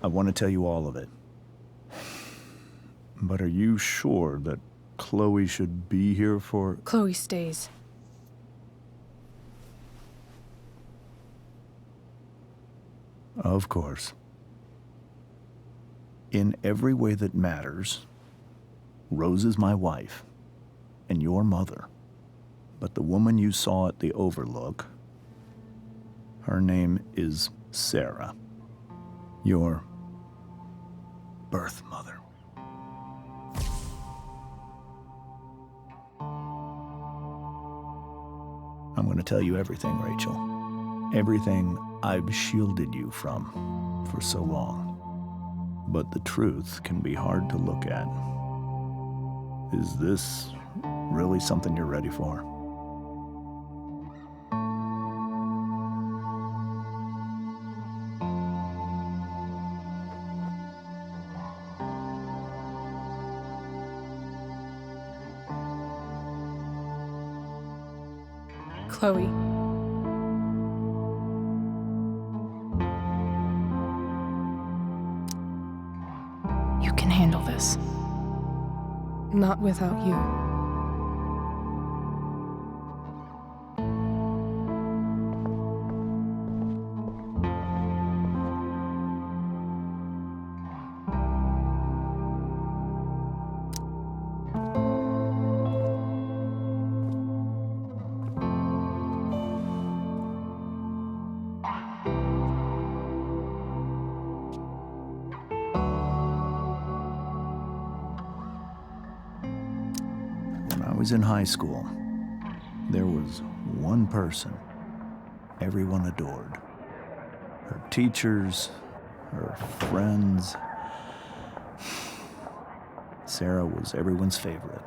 I want to tell you all of it. But are you sure that Chloe should be here for... Chloe stays. Of course. In every way that matters, Rose is my wife and your mother. But the woman you saw at the Overlook, her name is Sarah, your birth mother. I'm going to tell you everything, Ratchel. Everything I've shielded you from for so long. But the truth can be hard to look at. Is this really something you're ready for? Chloe. You can handle this. Not without you. When I was in high school, there was one person everyone adored. Her teachers, her friends. Sarah was everyone's favorite.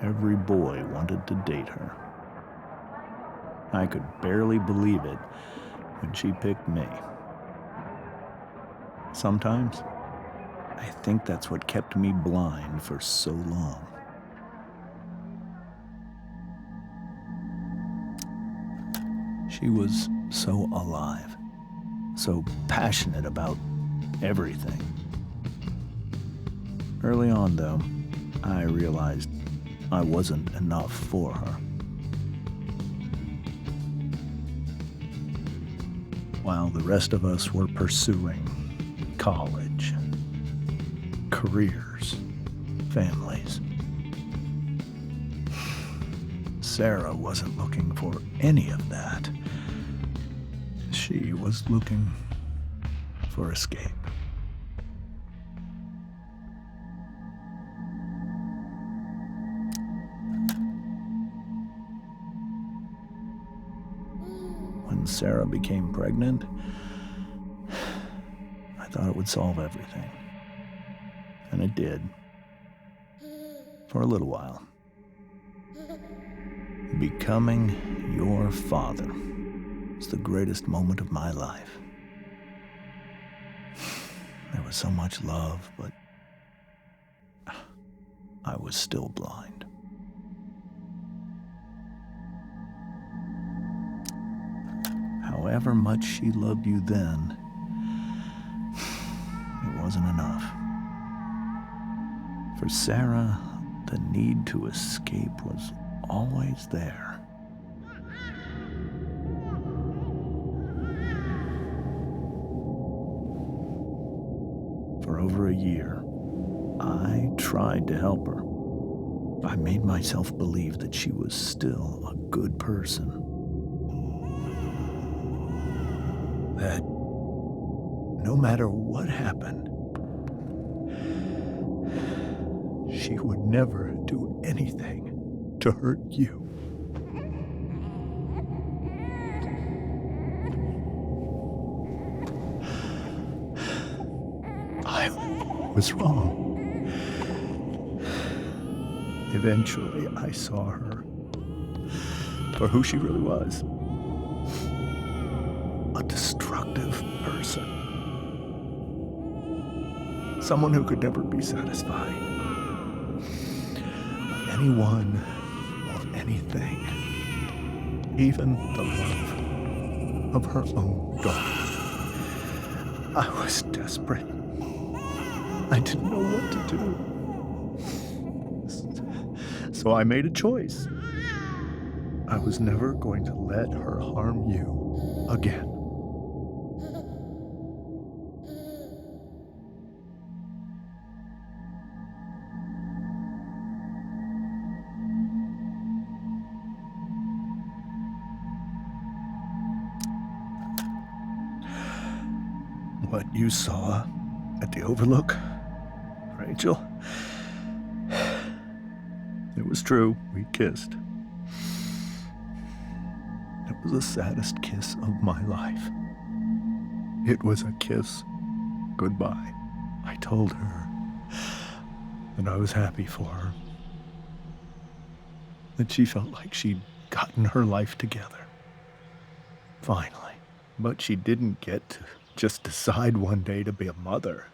Every boy wanted to date her. I could barely believe it when she picked me. Sometimes, I think that's what kept me blind for so long. She was so alive, so passionate about everything. Early on, though, I realized I wasn't enough for her. While the rest of us were pursuing college, careers, families, Sarah wasn't looking for any of that. She was looking for escape. When Sarah became pregnant, I thought it would solve everything. And it did. For a little while. Becoming your father was the greatest moment of my life. There was so much love, but I was still blind. However much she loved you then, it wasn't enough. For Sarah, the need to escape was always there. For over a year, I tried to help her. I made myself believe that she was still a good person. That no matter what happened, she would never do anything to hurt you. I was wrong. Eventually, I saw her for who she really was. A destructive person. Someone who could never be satisfied. Anyone or anything. Even the love of her own daughter. I was desperate. I didn't know what to do. So I made a choice. I was never going to let her harm you again. What you saw at the Overlook, Rachel, it was true. We kissed. It was the saddest kiss of my life. It was a kiss goodbye. I told her that I was happy for her, that she felt like she'd gotten her life together. Finally. But she didn't get to just decide one day to be a mother.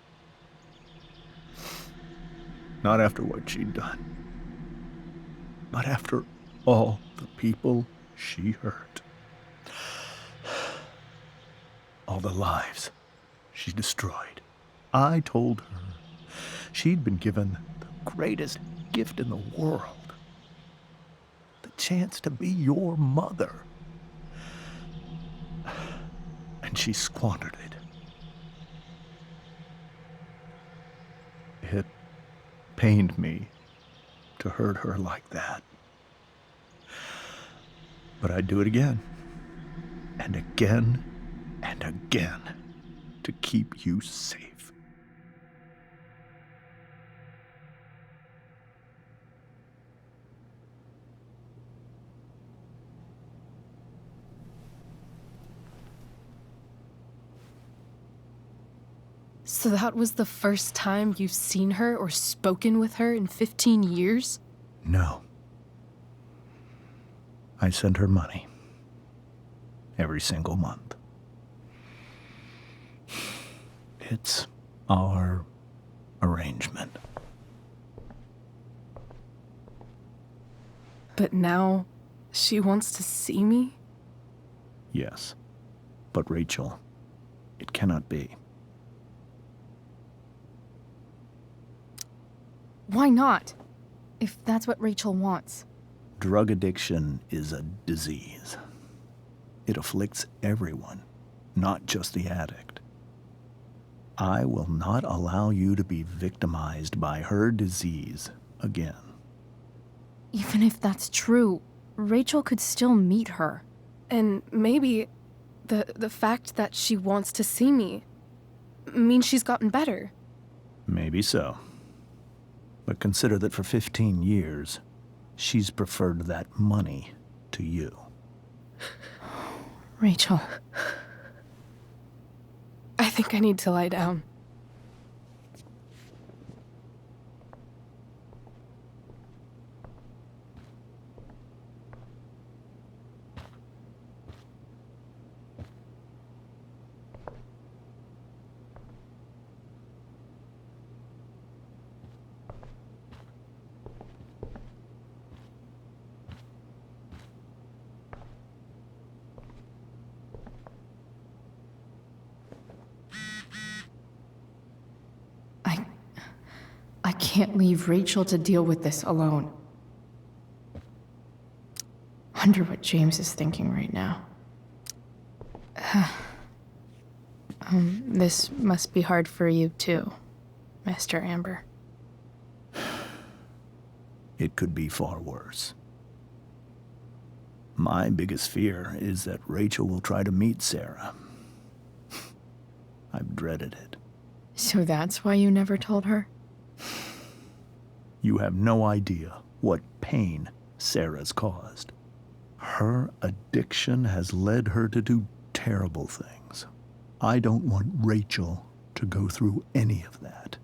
Not after what she'd done. Not after all the people she hurt. All the lives she destroyed. I told her she'd been given the greatest gift in the world. The chance to be your mother. And she squandered it. It pained me to hurt her like that. But I'd do it again, and again, and again, to keep you safe. So that was the first time you've seen her or spoken with her in 15 years? No. I sent her money. Every single month. It's our arrangement. But now, she wants to see me? Yes. But Rachel, it cannot be. Why not? If that's what Rachel wants. Drug addiction is a disease. It afflicts everyone, not just the addict. I will not allow you to be victimized by her disease again. Even if that's true, Rachel could still meet her. And maybe the fact that she wants to see me means she's gotten better. Maybe so. But consider that for 15 years, she's preferred that money to you. Rachel. I think I need to lie down. I can't leave Rachel to deal with this alone. Wonder what James is thinking right now. This must be hard for you too, Mr. Amber. It could be far worse. My biggest fear is that Rachel will try to meet Sarah. I've dreaded it. So that's why you never told her? You have no idea what pain Sarah's caused. Her addiction has led her to do terrible things. I don't want Rachel to go through any of that.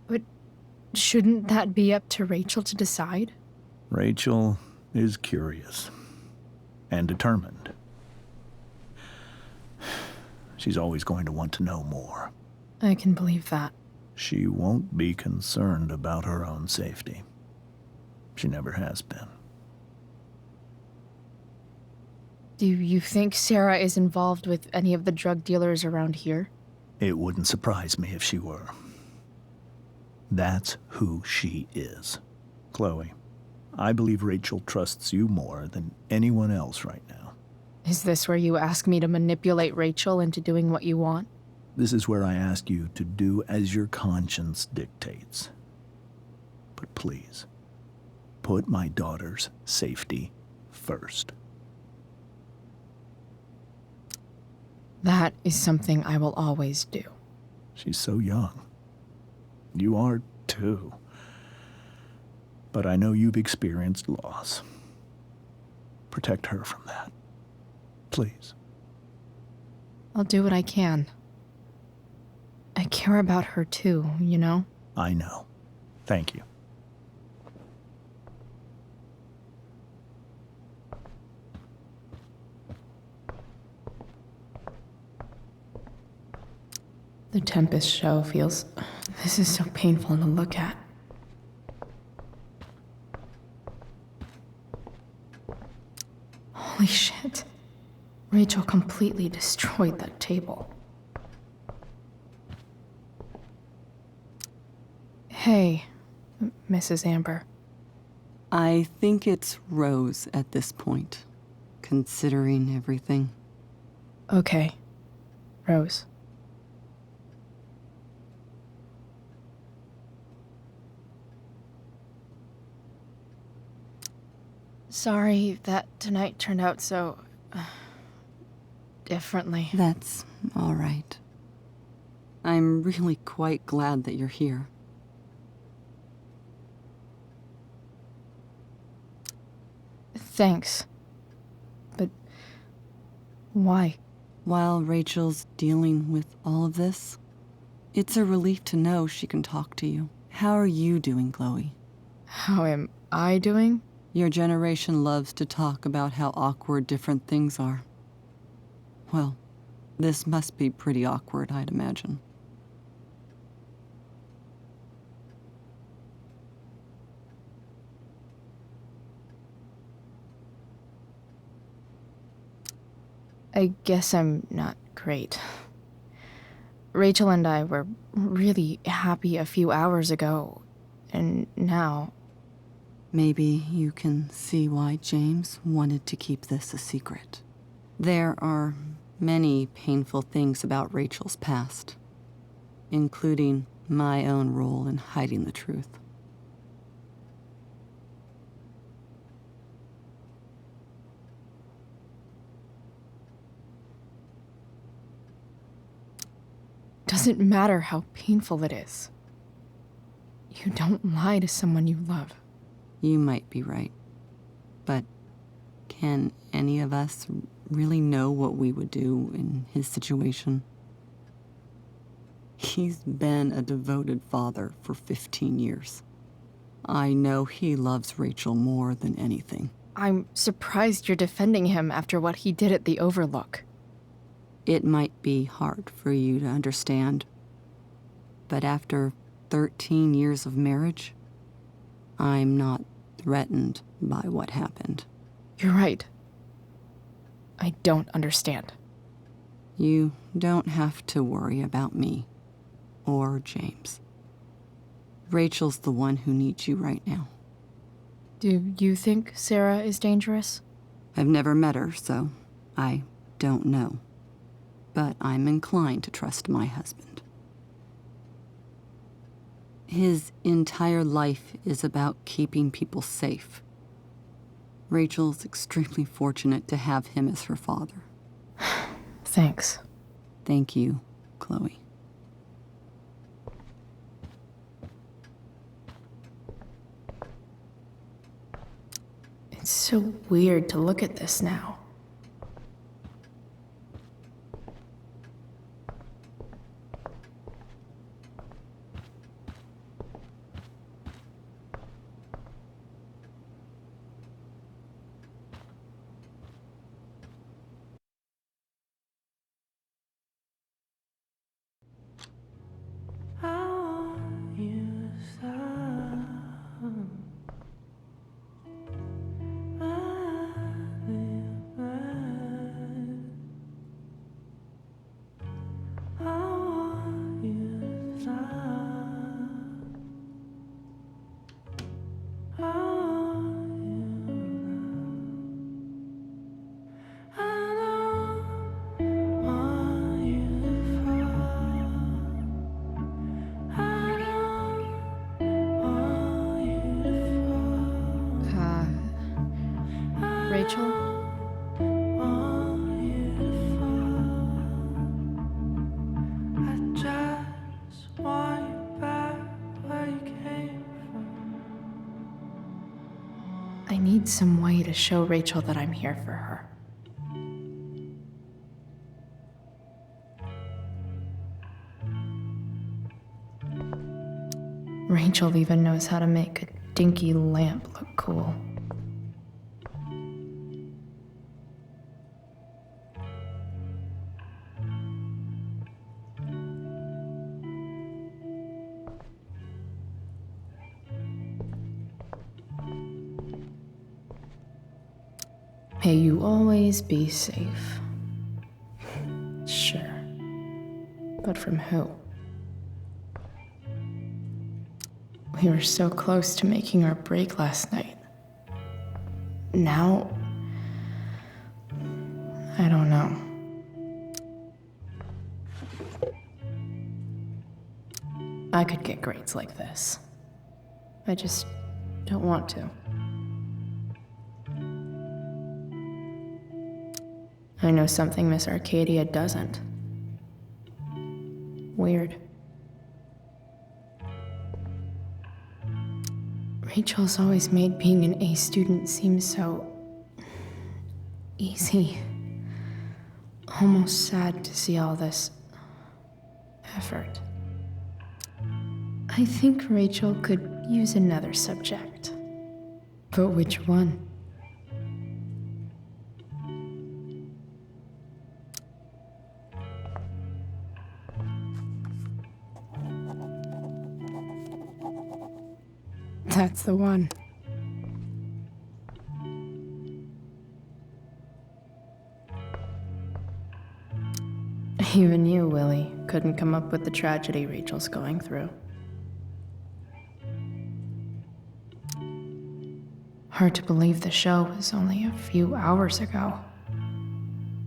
But shouldn't that be up to Rachel to decide? Rachel is curious and determined. She's always going to want to know more. I can believe that. She won't be concerned about her own safety. She never has been. Do you think Sarah is involved with any of the drug dealers around here? It wouldn't surprise me if she were. That's who she is. Chloe, I believe Ratchel trusts you more than anyone else right now. Is this where you ask me to manipulate Ratchel into doing what you want? This is where I ask you to do as your conscience dictates. But please, put my daughter's safety first. That is something I will always do. She's so young. You are too. But I know you've experienced loss. Protect her from that. Please. I'll do what I can. I care about her too, you know? I know. Thank you. The Tempest show feels... This is so painful to look at. Holy shit. Ratchel completely destroyed that table. Hey, Mrs. Amber. I think it's Rose at this point, considering everything. Okay. Rose. Sorry that tonight turned out so... differently. That's all right. I'm really quite glad that you're here. Thanks. But... why? While Rachel's dealing with all of this, it's a relief to know she can talk to you. How are you doing, Chloe? How am I doing? Your generation loves to talk about how awkward different things are. Well, this must be pretty awkward, I'd imagine. I guess I'm not great. Ratchel and I were really happy a few hours ago, and now... Maybe you can see why James wanted to keep this a secret. There are many painful things about Rachel's past, including my own role in hiding the truth. Doesn't matter how painful it is. You don't lie to someone you love. You might be right, but can any of us really know what we would do in his situation? He's been a devoted father for 15 years. I know he loves Ratchel more than anything. I'm surprised you're defending him after what he did at the Overlook. It might be hard for you to understand, but after 13 years of marriage, I'm not threatened by what happened. You're right. I don't understand. You don't have to worry about me or James. Rachel's the one who needs you right now. Do you think Sarah is dangerous? I've never met her, so I don't know. But I'm inclined to trust my husband. His entire life is about keeping people safe. Rachel's extremely fortunate to have him as her father. Thanks. Thank you, Chloe. It's so weird to look at this now. want you back where you came from. I need some way to show Rachel that I'm here for her. Rachel even knows how to make a dinky lamp look cool. May you always be safe. Sure. But from who? We were so close to making our break last night. Now, I don't know. I could get grades like this. I just don't want to. I know something Miss Arcadia doesn't. Weird. Rachel's always made being an A student seem so easy. Almost sad to see all this effort. I think Rachel could use another subject. But which one? That's the one. Even you, Willie, couldn't come up with the tragedy Rachel's going through. Hard to believe the show was only a few hours ago.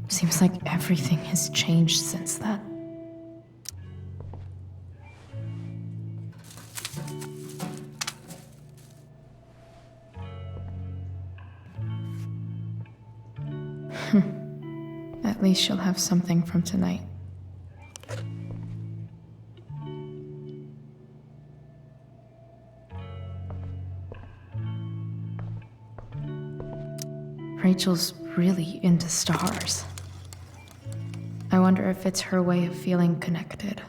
Seems like everything has changed since then. At least she'll have something from tonight. Rachel's really into stars. I wonder if it's her way of feeling connected.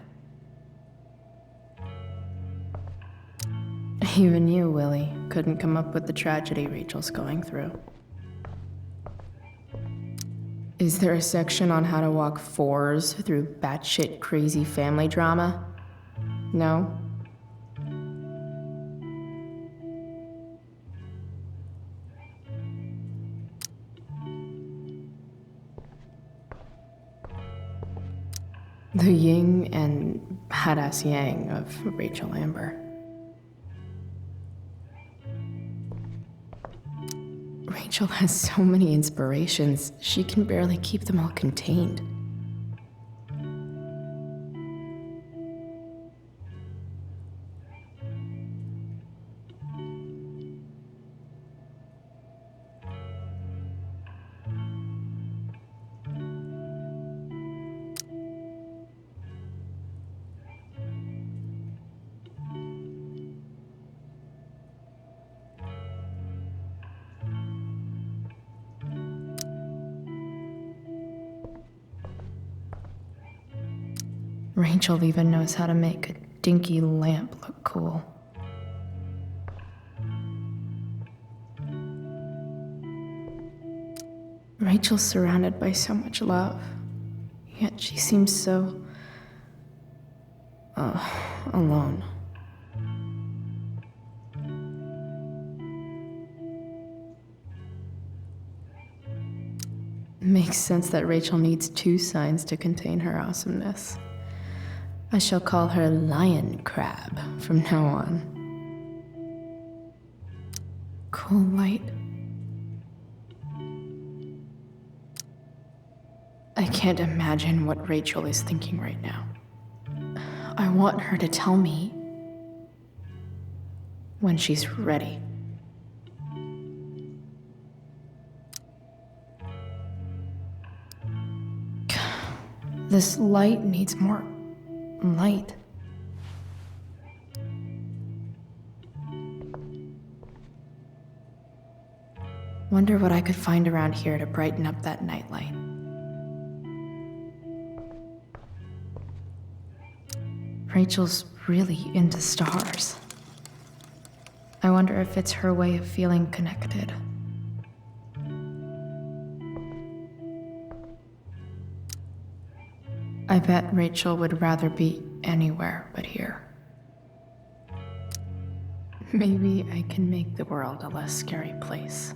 Even you, Willie, couldn't come up with the tragedy Rachel's going through. Is there a section on how to walk fours through batshit crazy family drama? No? The yin and badass yang of Rachel Amber. Rachel has so many inspirations, she can barely keep them all contained. Rachel even knows how to make a dinky lamp look cool. Rachel's surrounded by so much love, yet she seems so... alone. Makes sense that Rachel needs two signs to contain her awesomeness. I shall call her Lion Crab from now on. Cool light. I can't imagine what Rachel is thinking right now. I want her to tell me when she's ready. This light needs more light. Wonder what I could find around here to brighten up that nightlight. Rachel's really into stars. I wonder if it's her way of feeling connected. I bet Rachel would rather be anywhere but here. Maybe I can make the world a less scary place.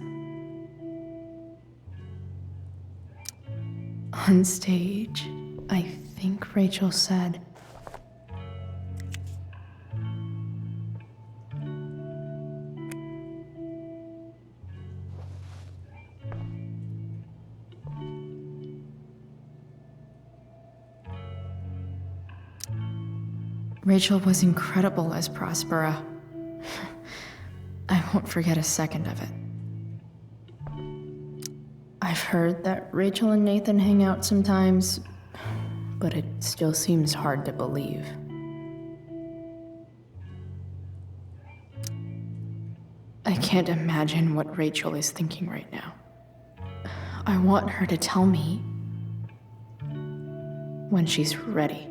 On stage, I think Rachel said, Rachel was incredible as Prospera. I won't forget a second of it. I've heard that Rachel and Nathan hang out sometimes, but it still seems hard to believe. I can't imagine what Rachel is thinking right now. I want her to tell me when she's ready.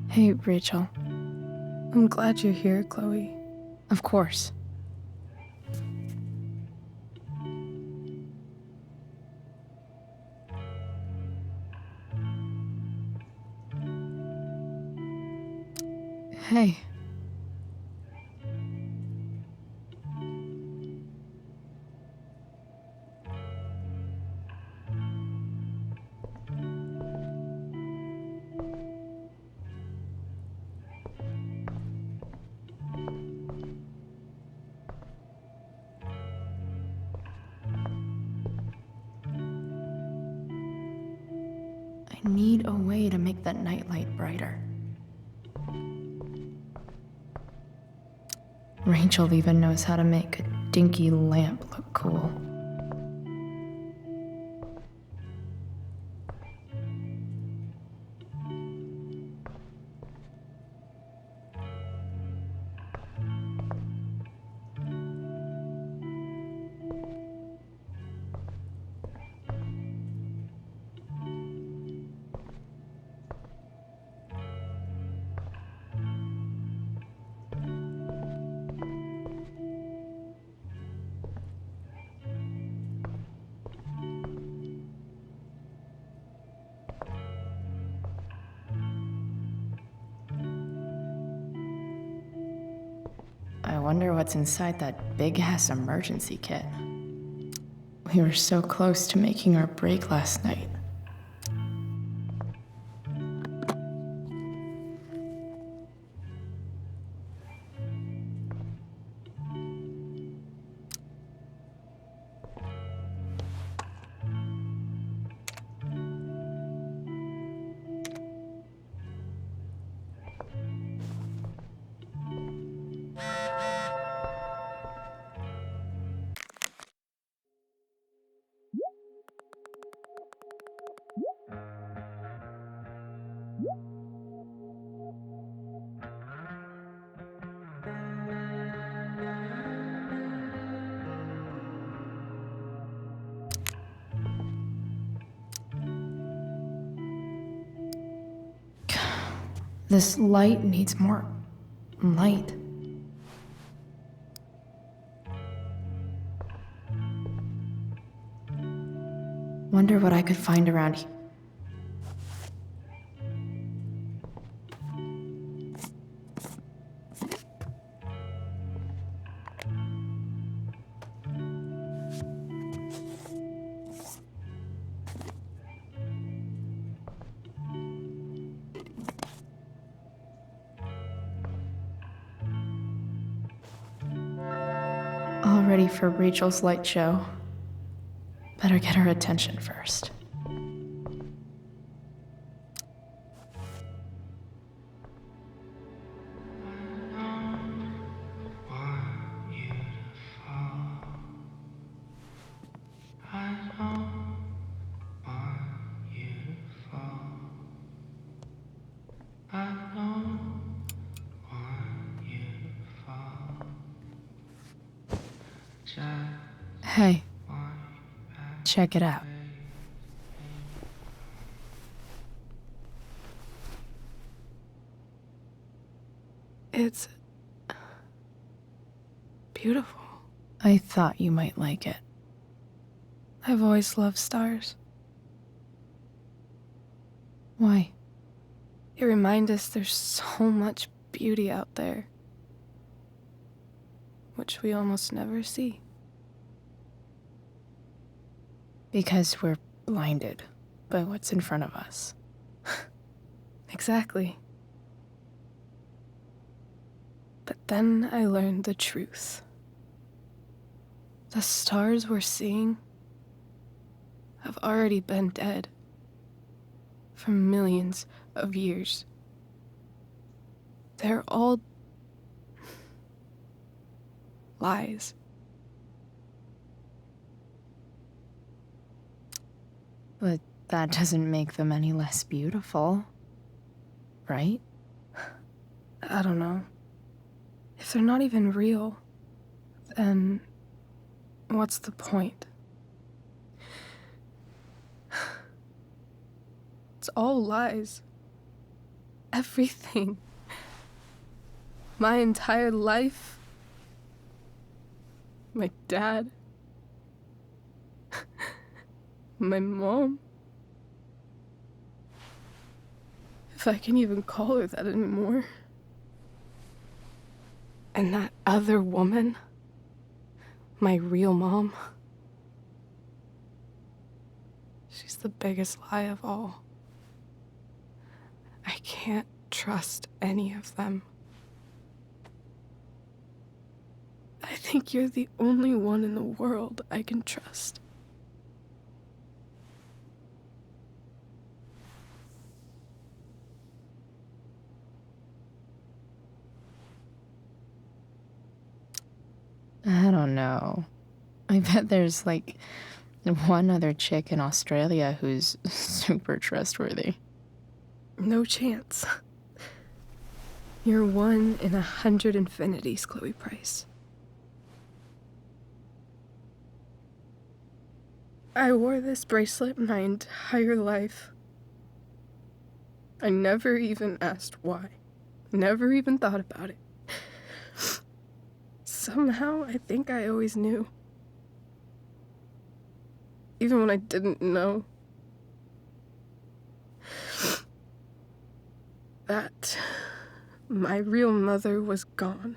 Hey, Rachel. I'm glad you're here, Chloe. Of course. Hey. I need a way to make that nightlight brighter. Rachel even knows how to make a dinky lamp look cool. I wonder what's inside that big-ass emergency kit. We were so close to making our break last night. This light needs more light. Wonder what I could find around here. All ready for Rachel's light show. Better get her attention first. Hey, check it out. It's beautiful. I thought you might like it. I've always loved stars. Why? They remind us there's so much beauty out there, which we almost never see. Because we're blinded by what's in front of us. Exactly. But then I learned the truth. The stars we're seeing have already been dead for millions of years. They're all lies. But that doesn't make them any less beautiful, right? I don't know. If they're not even real, then what's the point? It's all lies. Everything. My entire life. My dad. My mom. If I can even call her that anymore. And that other woman. My real mom. She's the biggest lie of all. I can't trust any of them. I think you're the only one in the world I can trust. I don't know. I bet there's like one other chick in Australia who's super trustworthy. No chance. You're 1 in 100 infinities, Chloe Price. I wore this bracelet my entire life. I never even asked why. Never even thought about it. Somehow, I think I always knew. Even when I didn't know. That my real mother was gone.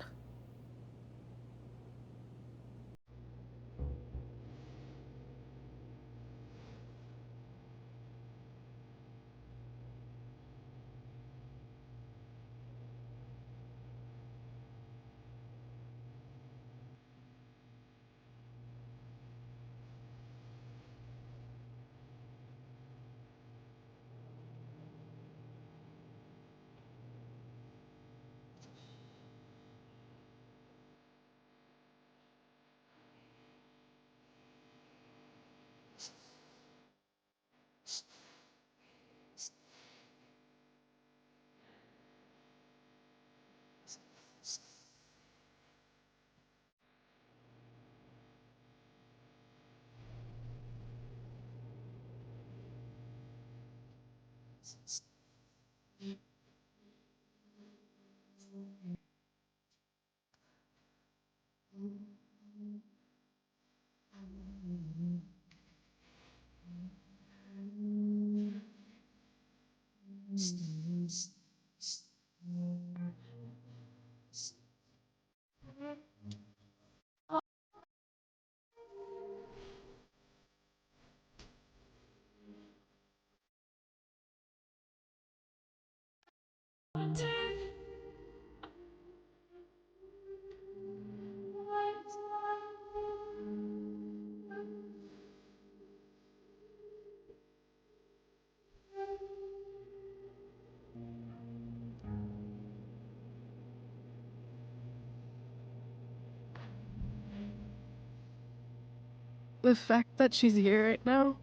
The fact that she's here right now,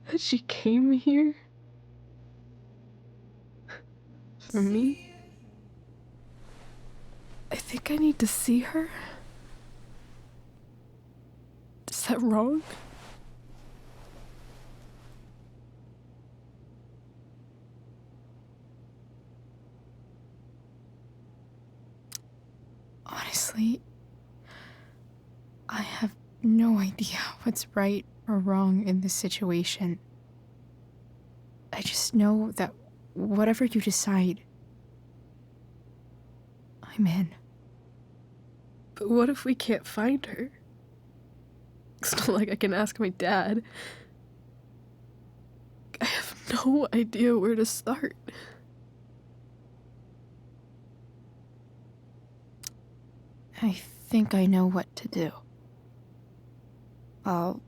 that she came here for me, I think I need to see her that wrong? Honestly, I have no idea what's right or wrong in this situation. I just know that whatever you decide, I'm in. But what if we can't find her? It's not like I can ask my dad. I have no idea where to start. I think I know what to do. I'll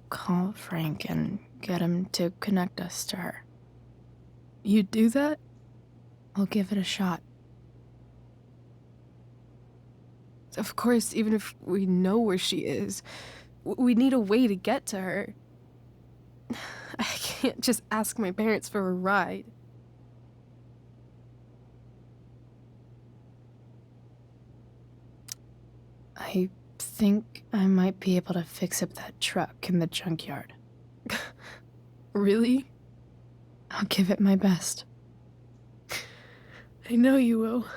call Frank and get him to connect us to her. You do that? I'll give it a shot. Of course, even if we know where she is, we need a way to get to her. I can't just ask my parents for a ride. I think I might be able to fix up that truck in the junkyard. Really? I'll give it my best. I know you will.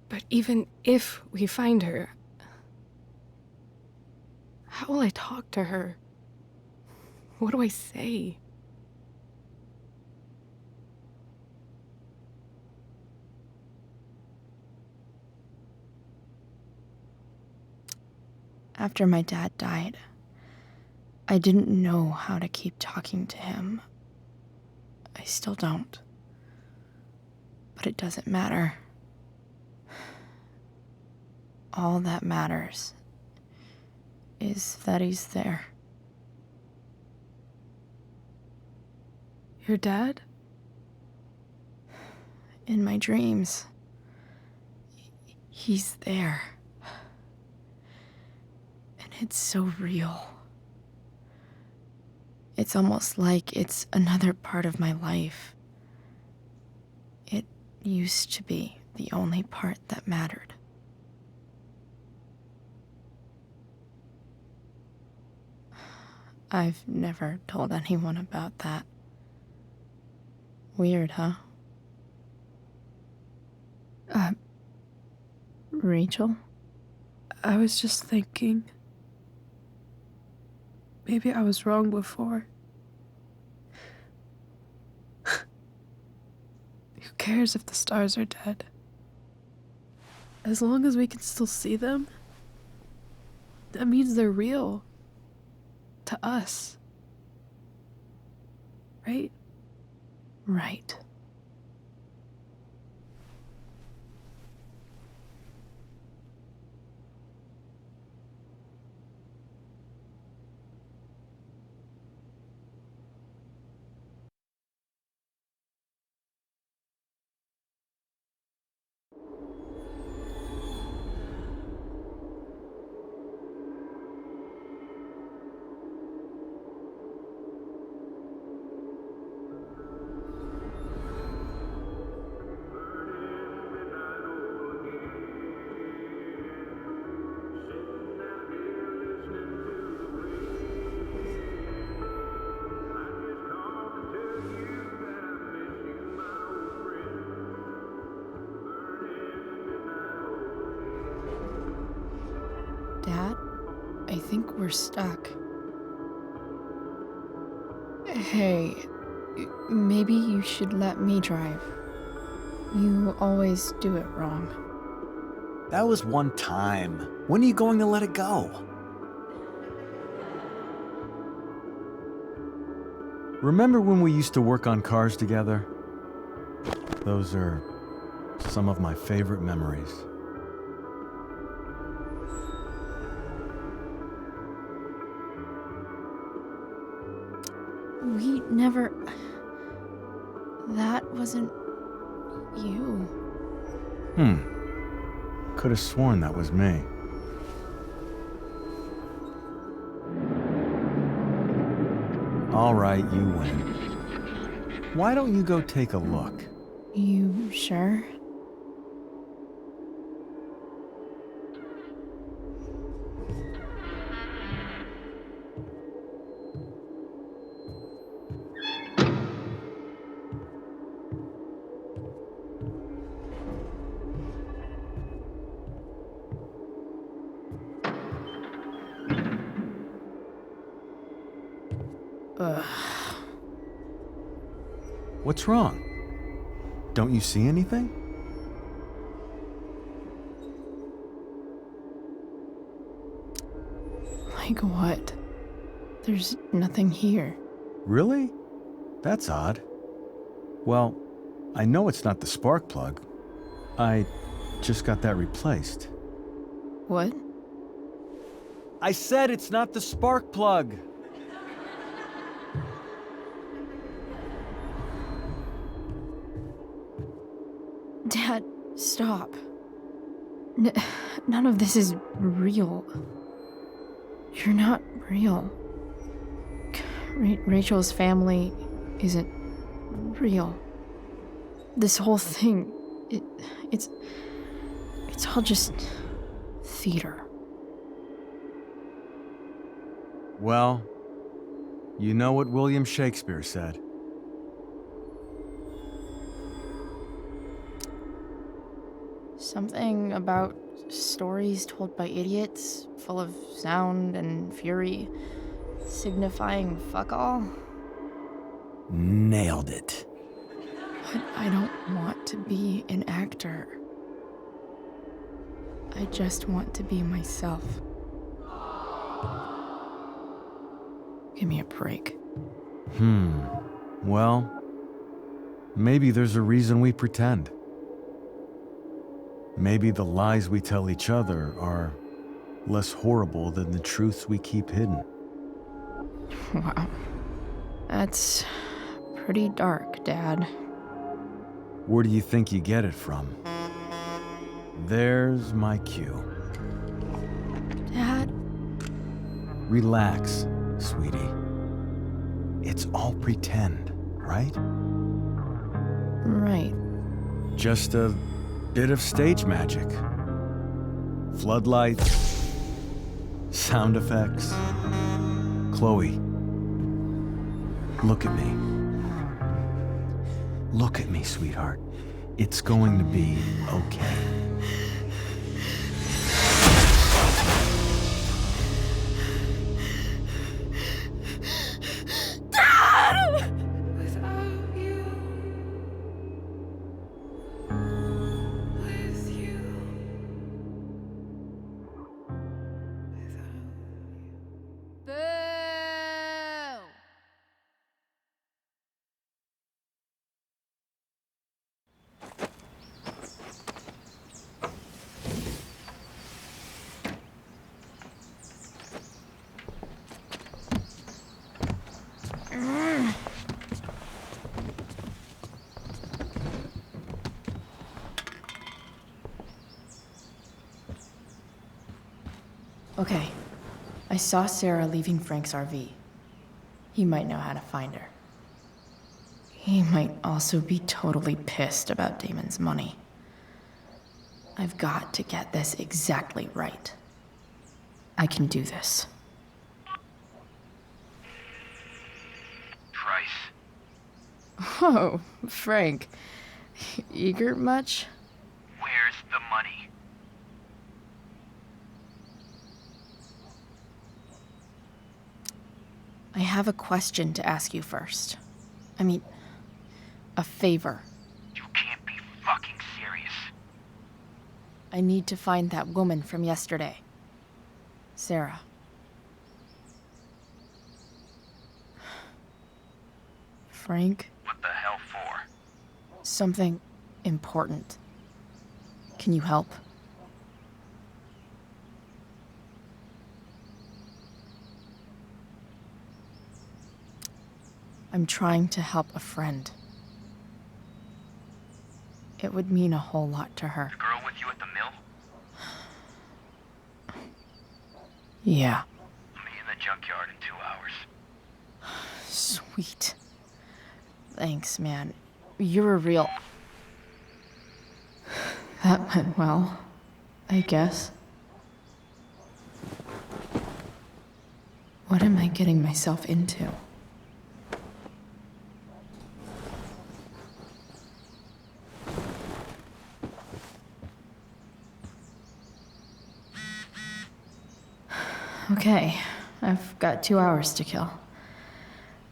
But even if we find her, how will I talk to her? What do I say? After my dad died, I didn't know how to keep talking to him. I still don't. But it doesn't matter. All that matters is that he's there. Your dad? In my dreams, he's there. And it's so real. It's almost like it's another part of my life. It used to be the only part that mattered. I've never told anyone about that. Weird, huh? Rachel? I was just thinking. Maybe I was wrong before. Who cares if the stars are dead? As long as we can still see them, that means they're real. To us. Right? Right. Dad, I think we're stuck. Hey, maybe you should let me drive. You always do it wrong. That was one time. When are you going to let it go? Remember when we used to work on cars together? Those are some of my favorite memories. We never... That wasn't... you. Could have sworn that was me. All right, you win. Why don't you go take a look? You sure? What's wrong? Don't you see anything? Like what? There's nothing here. Really? That's odd. Well, I know it's not the spark plug. I just got that replaced. What? I said it's not the spark plug! Dad, stop. None of this is real. You're not real. Rachel's family isn't real. This whole thing, it's all just theater. Well, you know what William Shakespeare said. Something about stories told by idiots, full of sound and fury, signifying fuck all. Nailed it. But I don't want to be an actor. I just want to be myself. Give me a break. Well, maybe there's a reason we pretend. Maybe the lies we tell each other are less horrible than the truths we keep hidden. Wow. That's pretty dark, Dad. Where do you think you get it from? There's my cue. Dad? Relax, sweetie. It's all pretend, right? Right. Just a bit of stage magic. Floodlights, sound effects. Chloe, look at me. Look at me, sweetheart. It's going to be okay. Without you, with you, without. Boo! Okay. I saw Sarah leaving Frank's RV. He might know how to find her. He might also be totally pissed about Damon's money. I've got to get this exactly right. I can do this. Price. Oh, Frank. Eager much? Where's the money? I have a question to ask you first. I mean, a favor. You can't be fucking serious. I need to find that woman from yesterday. Sarah. Frank? What the hell for? Something important. Can you help? I'm trying to help a friend. It would mean a whole lot to her. The girl with you at the mill? Yeah. I'll meet in the junkyard in 2 hours. Sweet. Thanks, man. You're a real... That went well, I guess. What am I getting myself into? Okay, I've got 2 hours to kill.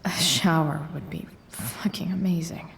A shower would be fucking amazing.